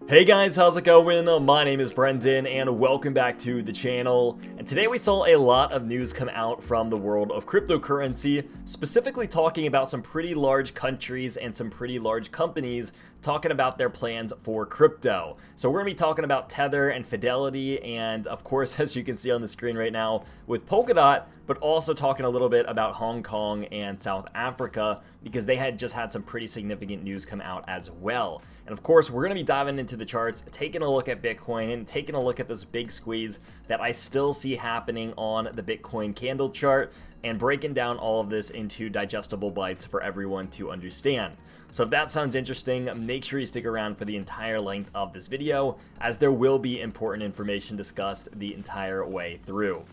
Hey guys, how's it going? My name is Brendan and welcome back to the channel. And today we saw a lot of news come out from the world of cryptocurrency, specifically talking about some pretty large countries and some pretty large companies talking about their plans for crypto. So we're going to be talking about Tether and Fidelity and of course, as you can see on the screen right now, with Polkadot, but also talking a little bit about Hong Kong and South Africa because they had just had some pretty significant news come out as well. And of course, we're going to be diving into the charts, taking a look at Bitcoin and taking a look at this big squeeze that I still see happening on the Bitcoin candle chart and breaking down all of this into digestible bites for everyone to understand. So if that sounds interesting, make sure you stick around for the entire length of this video, as there will be important information discussed the entire way through.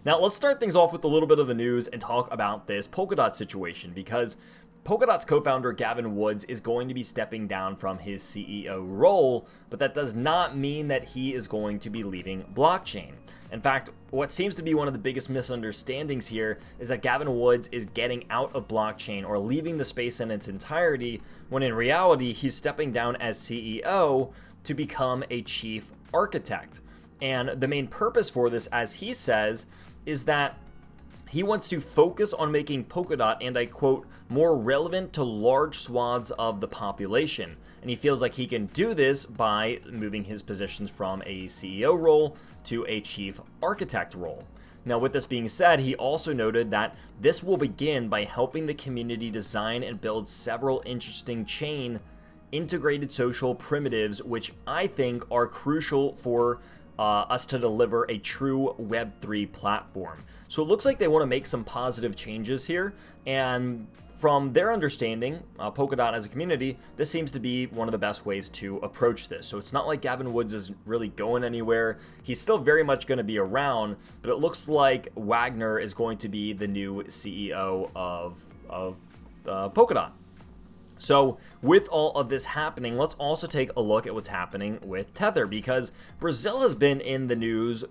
Now let's start things off with a little bit of the news and talk about this Polkadot situation, because Polkadot's co-founder Gavin Woods is going to be stepping down from his CEO role, but that does not mean that he is going to be leaving blockchain. In fact, what seems to be one of the biggest misunderstandings here is that Gavin Woods is getting out of blockchain or leaving the space in its entirety, when in reality he's stepping down as CEO to become a chief architect. And the main purpose for this, as he says, is that he wants to focus on making Polkadot, and I quote, more relevant to large swaths of the population. And he feels like he can do this by moving his positions from a CEO role to a chief architect role. Now, with this being said, he also noted that this will begin by helping the community design and build several interesting chain integrated social primitives, which I think are crucial for us to deliver a true Web3 platform. So it looks like they want to make some positive changes here, and from their understanding, Polkadot as a community, this seems to be one of the best ways to approach this. So it's not like Gavin Woods is really going anywhere. He's still very much going to be around, but it looks like Wagner is going to be the new CEO of Polkadot. So with all of this happening, let's also take a look at what's happening with Tether, because Brazil has been in the news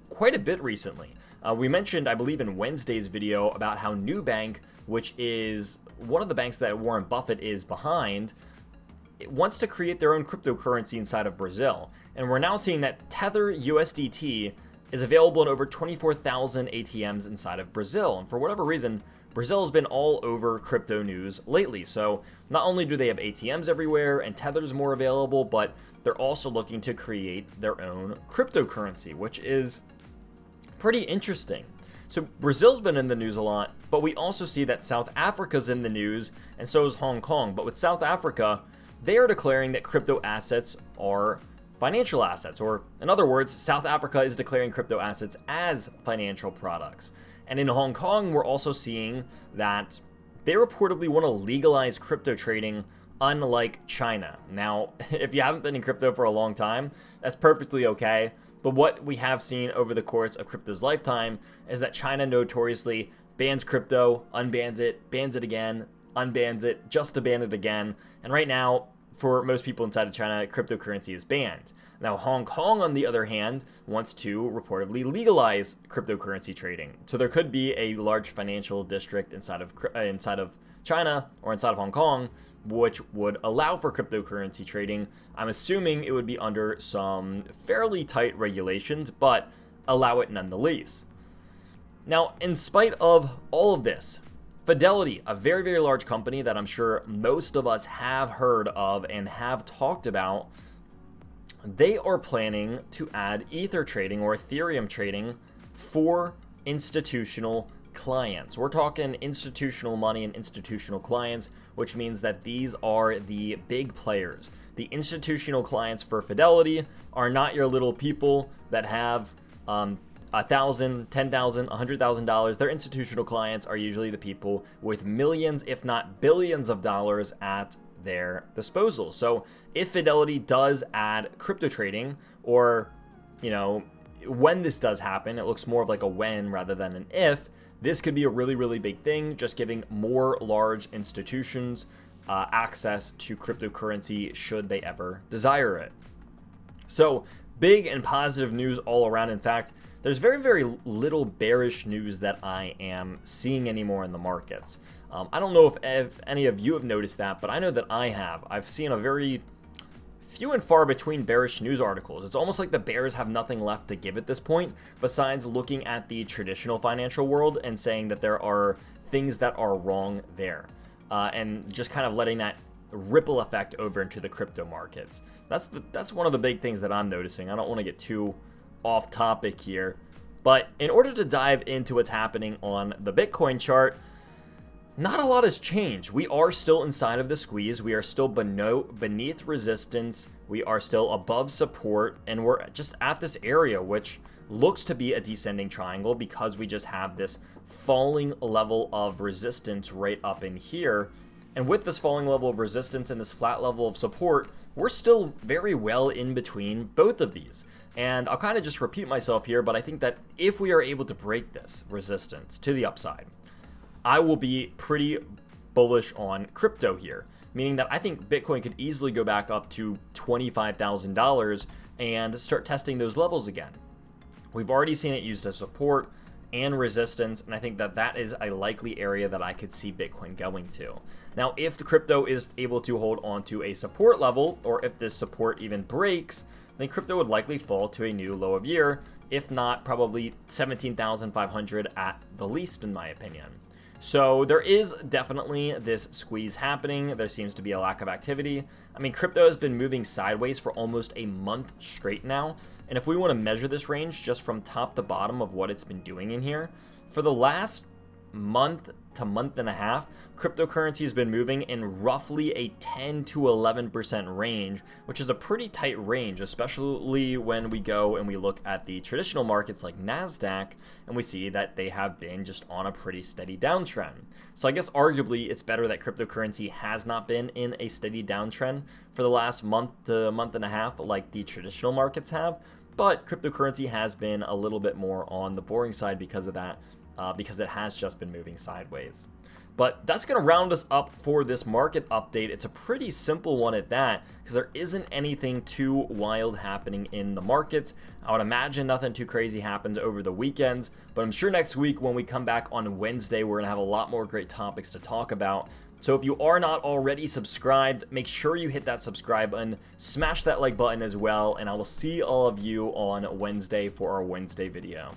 quite a bit recently. We mentioned, I believe in Wednesday's video, about how Nubank, which is one of the banks that Warren Buffett is behind, it wants to create their own cryptocurrency inside of Brazil. And we're now seeing that Tether USDT is available in over 24,000 ATMs inside of Brazil. And for whatever reason, Brazil has been all over crypto news lately. So not only do they have ATMs everywhere and Tether's more available, but they're also looking to create their own cryptocurrency, which is pretty interesting. So Brazil's been in the news a lot, but we also see that South Africa's in the news, and so is Hong Kong. But with South Africa, they are declaring that crypto assets are financial assets, or in other words, South Africa is declaring crypto assets as financial products. And in Hong Kong, we're also seeing that they reportedly want to legalize crypto trading, unlike China. Now, if you haven't been in crypto for a long time, that's perfectly okay. But what we have seen over the course of crypto's lifetime is that China notoriously bans crypto, unbans it again, unbans it, just to ban it again. And right now, for most people inside of China, cryptocurrency is banned. Now, Hong Kong, on the other hand, wants to reportedly legalize cryptocurrency trading. So there could be a large financial district inside of China or inside of Hong Kong, which would allow for cryptocurrency trading. I'm assuming it would be under some fairly tight regulations, but allow it nonetheless. Now, in spite of all of this, Fidelity, a very, very large company that I'm sure most of us have heard of and have talked about, they are planning to add Ether trading or Ethereum trading for institutional clients. We're talking institutional money and institutional clients, which means that these are the big players. The institutional clients for Fidelity are not your little people that have $1,000, $10,000, $100,000. Their institutional clients are usually the people with millions, if not billions of dollars at their disposal. So if Fidelity does add crypto trading, or, when this does happen, it looks more of like a when rather than an if, this could be a really, really big thing, just giving more large institutions access to cryptocurrency should they ever desire it. So big and positive news all around. In fact, there's very, very little bearish news that I am seeing anymore in the markets. I don't know if any of you have noticed that, but I know that I have. I've seen a very few and far between bearish news articles. It's almost like the bears have nothing left to give at this point besides looking at the traditional financial world and saying that there are things that are wrong there, and just kind of letting that ripple effect over into the crypto markets. That's one of the big things that I'm noticing. I don't want to get too off topic here, but in order to dive into what's happening on the Bitcoin chart, not a lot has changed. We are still inside of the squeeze. We are still beneath resistance. We are still above support, and we're just at this area, which looks to be a descending triangle because we just have this falling level of resistance right up in here. And with this falling level of resistance and this flat level of support, we're still very well in between both of these. And I'll kind of just repeat myself here, but I think that if we are able to break this resistance to the upside, I will be pretty bullish on crypto here, meaning that I think Bitcoin could easily go back up to $25,000 and start testing those levels again. We've already seen it used as support and resistance, and I think that that is a likely area that I could see Bitcoin going to. Now, if the crypto is able to hold on to a support level, or if this support even breaks, then crypto would likely fall to a new low of year, if not probably 17,500 at the least, in my opinion. So there is definitely this squeeze happening. There seems to be a lack of activity. I mean, crypto has been moving sideways for almost a month straight now. And if we want to measure this range just from top to bottom of what it's been doing in here, for the last month to month and a half, cryptocurrency has been moving in roughly a 10 to 11% range, which is a pretty tight range, especially when we go and we look at the traditional markets like NASDAQ, and we see that they have been just on a pretty steady downtrend. So I guess arguably it's better that cryptocurrency has not been in a steady downtrend for the last month to month and a half like the traditional markets have, but cryptocurrency has been a little bit more on the boring side because of that. Because it has just been moving sideways. But that's going to round us up for this market update. It's a pretty simple one at that, because there isn't anything too wild happening in the markets. I would imagine nothing too crazy happens over the weekends, but I'm sure next week when we come back on Wednesday, we're going to have a lot more great topics to talk about. So if you are not already subscribed, make sure you hit that subscribe button, smash that like button as well, and I will see all of you on Wednesday for our Wednesday video.